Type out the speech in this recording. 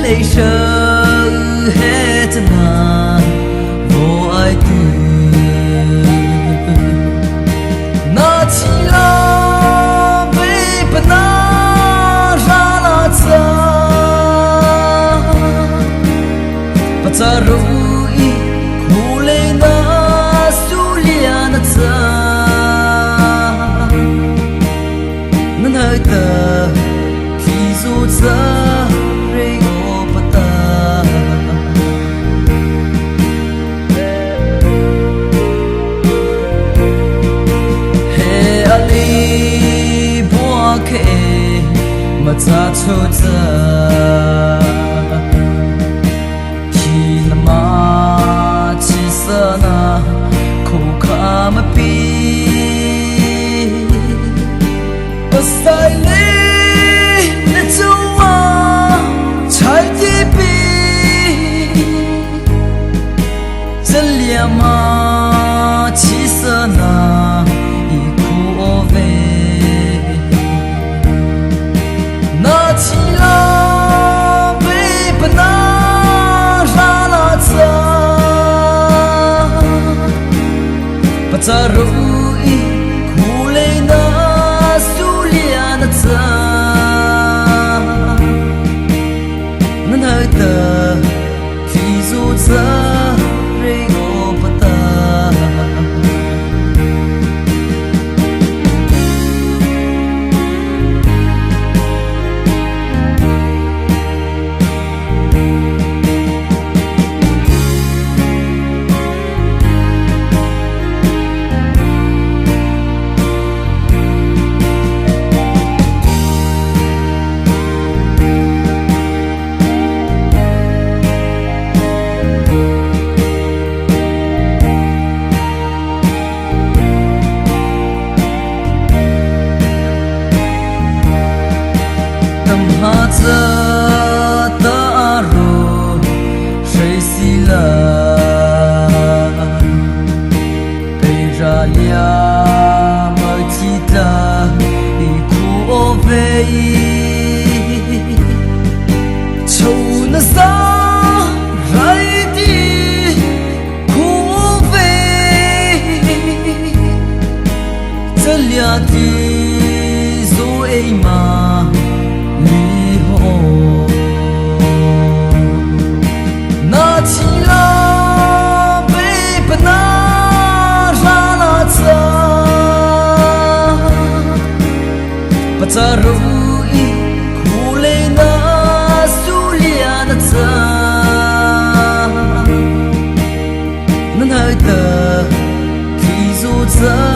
lấy sơ hết na vô ai từ na chỉ lo về bên na ra là cha bắt cha rồi khu lấy na su lia na cha nên hơi tờ khi dù cha mà ta cho ta khi nằm mà chỉ sợ na khổ khá mà bi ta sai lý để cho mà trái tim bi chân liam mà chỉ sợ na khổ về chỉ lo về bên na ra là cha bắt cha rồi khu lấy na su lia na cha nên hơi tờ khi dù cha rơi ngô bắt ta ta ta ro say sila bây giờ lia mà chỉ ta đi khu về châu na sa rai đi khu về chân lia đi rồi mà na chỉ lo về bên na ra là cha bắt cha rồi khu lấy na su lia na cha nên hơi tờ khi dù cha